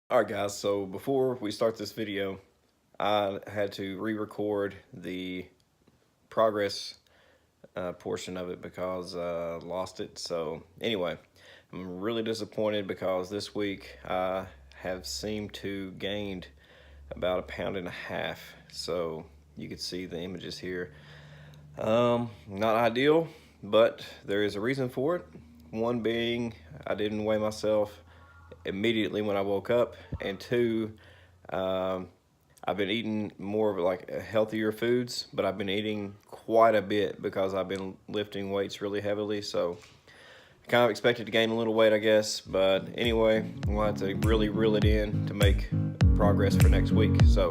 Alright guys, so before we start this video, I had to re-record the progress portion of it because I lost it. So anyway, I'm really disappointed because this week I have seemed to gained about 1.5 pounds. So you can see the images here. Not ideal, but there is a reason for it. One being I didn't weigh myself immediately when I woke up, and two, I've been eating more of like healthier foods, but I've been eating quite a bit because I've been lifting weights really heavily. So I kind of expected to gain a little weight, I guess, but anyway, we'll have to really reel it in to make progress for next week. So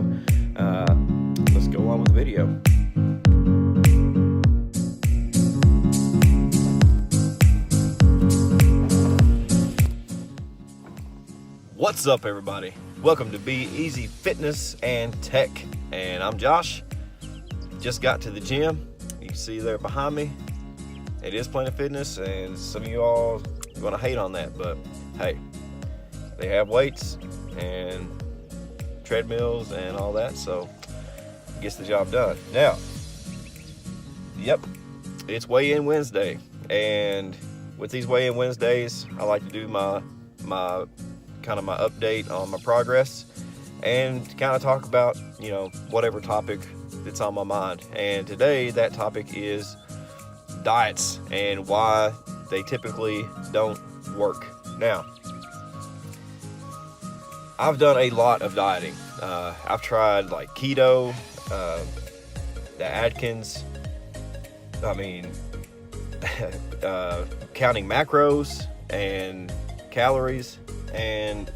let's go on with the video. What's up, everybody? Welcome to Be Easy Fitness and Tech, and I'm Josh. Just got to the gym. You can see there behind me. It is Planet Fitness, and some of you all are gonna hate on that, but hey, they have weights and treadmills and all that, so it gets the job done. Now, yep, it's weigh-in Wednesday, and with these weigh-in Wednesdays, I like to do my update on my progress and kind of talk about, whatever topic that's on my mind. And today that topic is diets and why they typically don't work. Now, I've done a lot of dieting. I've tried like keto, the Atkins, counting macros and calories. And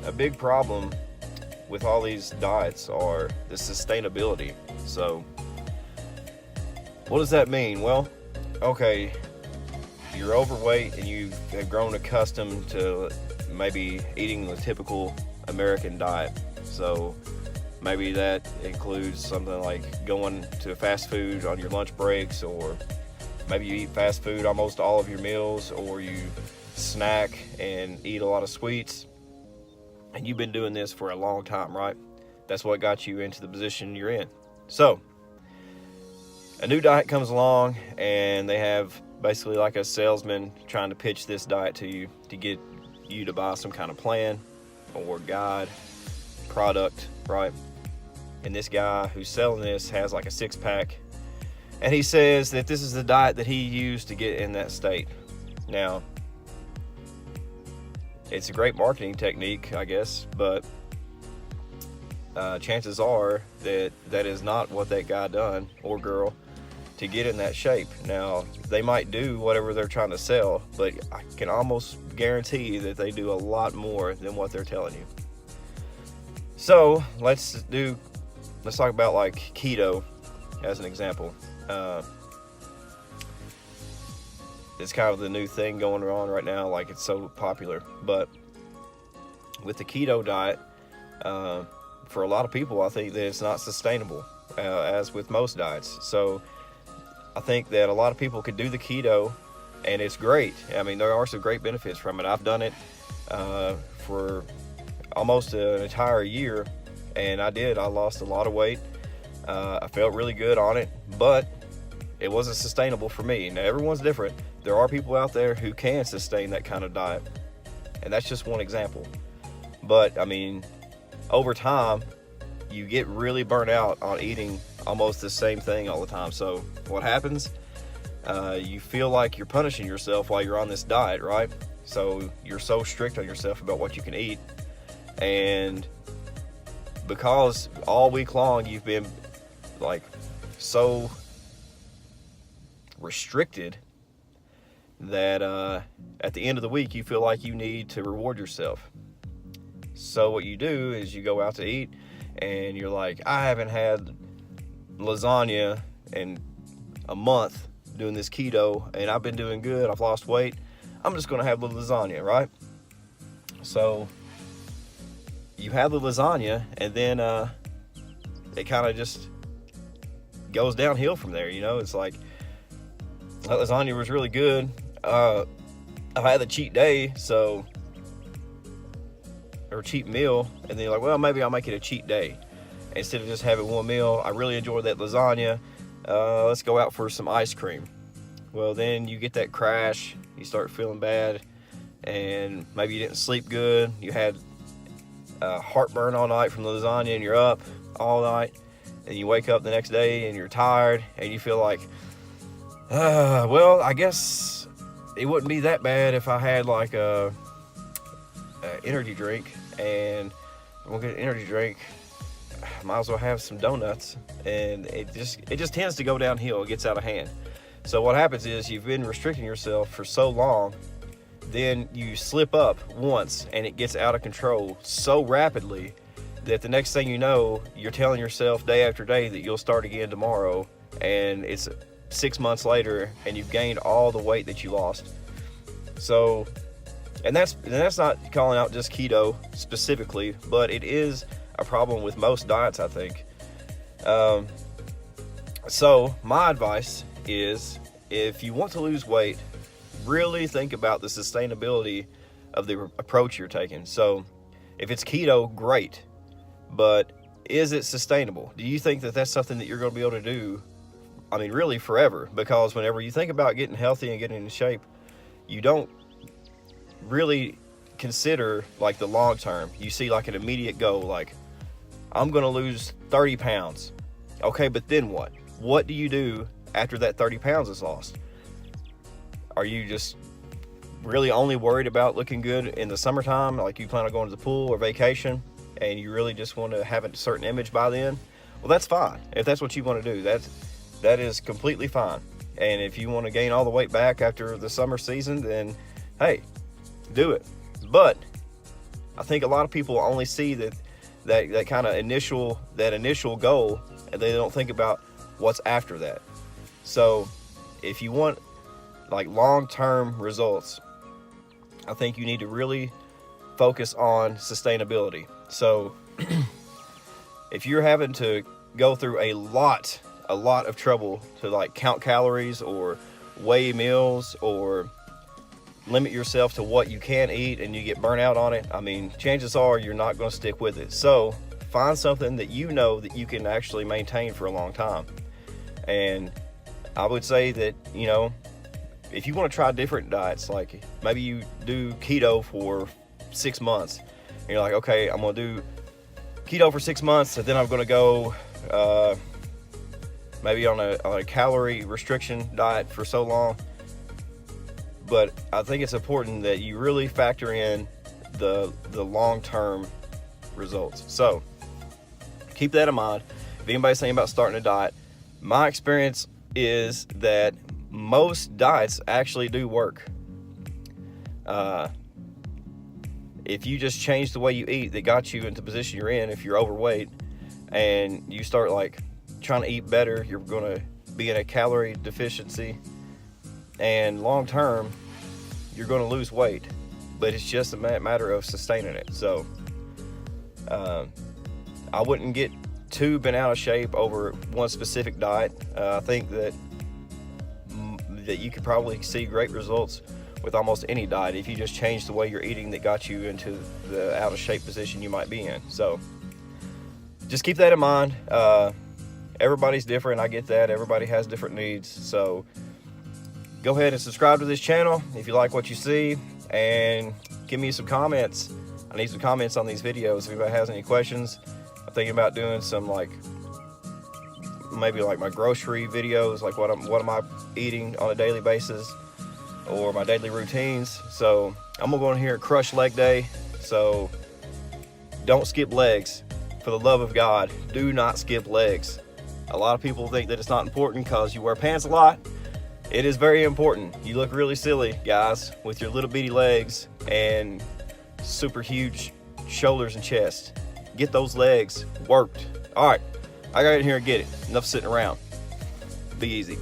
a big problem with all these diets are the sustainability. So what does that mean? Well, okay, you're overweight and you have grown accustomed to maybe eating the typical American diet. So maybe that includes something like going to fast food on your lunch breaks, or maybe you eat fast food almost all of your meals, or you snack and eat a lot of sweets, and you've been doing this for a long time, right? That's what got you into the position you're in. So a new diet comes along, and they have basically like a salesman trying to pitch this diet to you to get you to buy some kind of plan or guide, product, right? And this guy who's selling this has like a six-pack, and he says that this is the diet that he used to get in that state. Now, it's a great marketing technique, I guess, but chances are that that is not what that guy done, or girl, to get in that shape. Now, they might do whatever they're trying to sell, but I can almost guarantee that they do a lot more than what they're telling you. So let's talk about like keto as an example. It's kind of the new thing going on right now, like it's so popular. But with the keto diet, for a lot of people, I think that it's not sustainable, as with most diets. So I think that a lot of people could do the keto, and it's great. I mean, there are some great benefits from it. I've done it for almost an entire year, and I lost a lot of weight. I felt really good on it, but it wasn't sustainable for me. Now, everyone's different. There are people out there who can sustain that kind of diet, and that's just one example. But I mean, over time, you get really burnt out on eating almost the same thing all the time. So what happens? You feel like you're punishing yourself while you're on this diet, right? So you're so strict on yourself about what you can eat, and because all week long you've been like so restricted that at the end of the week you feel like you need to reward yourself. So what you do is you go out to eat, and you're like, I haven't had lasagna in a month doing this keto, and I've been doing good, I've lost weight, I'm just gonna have the lasagna, right? So you have the lasagna, and then it kind of just goes downhill from there. It's like, that lasagna was really good. I've had the cheat day, so or cheat meal, and then you're like, well, maybe I'll make it a cheat day instead of just having one meal. I really enjoyed that lasagna. Let's go out for some ice cream. Well, then you get that crash. You start feeling bad, and maybe you didn't sleep good. You had heartburn all night from the lasagna, and you're up all night, and you wake up the next day and you're tired, and you feel like, well, I guess it wouldn't be that bad if I had like a energy drink, and I'm gonna get an energy drink, might as well have some donuts. And it just tends to go downhill. It gets out of hand. So what happens is, you've been restricting yourself for so long, then you slip up once and it gets out of control so rapidly that the next thing you know, you're telling yourself day after day that you'll start again tomorrow, and it's 6 months later and you've gained all the weight that you lost. So, and that's not calling out just keto specifically, but it is a problem with most diets, I think. So my advice is, if you want to lose weight, really think about the sustainability of the approach you're taking. So if it's keto, great, but is it sustainable? Do you think that that's something that you're going to be able to do, I mean, really forever? Because whenever you think about getting healthy and getting in shape, you don't really consider like the long term. You see like an immediate goal, like, I'm going to lose 30 pounds. Okay, but then what? What do you do after that 30 pounds is lost? Are you just really only worried about looking good in the summertime, like you plan on going to the pool or vacation, and you really just want to have a certain image by then? Well, that's fine. If that's what you want to do, that is completely fine. And if you want to gain all the weight back after the summer season, then hey, do it. But I think a lot of people only see that kind of initial goal, and they don't think about what's after that. So if you want like long-term results, I think you need to really focus on sustainability. So if you're having to go through a lot of trouble to like count calories or weigh meals or limit yourself to what you can eat, and you get burnt out on it, I mean, chances are you're not going to stick with it. So find something that you know that you can actually maintain for a long time. And I would say that, you know, if you want to try different diets, like maybe you do keto for 6 months, and you're like, okay, I'm going to do keto for 6 months, and then I'm going to go maybe on a calorie restriction diet for so long. But I think it's important that you really factor in the long-term results. So keep that in mind. If anybody's thinking about starting a diet, my experience is that most diets actually do work. If you just change the way you eat, that got you into the position you're in, if you're overweight, and you start like trying to eat better, you're going to be in a calorie deficiency, and long term you're going to lose weight. But it's just a matter of sustaining it. So I wouldn't get too bent out of shape over one specific diet. I think that you could probably see great results with almost any diet if you just change the way you're eating that got you into the out of shape position you might be in. So just keep that in mind. Everybody's different. I get that. Everybody has different needs. So go ahead and subscribe to this channel if you like what you see, and give me some comments. I need some comments on these videos. If anybody has any questions, I'm thinking about doing some maybe like my grocery videos, like what am I eating on a daily basis, or my daily routines. So I'm gonna go in here and crush leg day. So don't skip legs. For the love of God, do not skip legs. A lot of people think that it's not important because you wear pants a lot. It is very important. You look really silly, guys, with your little bitty legs and super huge shoulders and chest. Get those legs worked. All right, I got in here and get it. Enough sitting around. Be easy.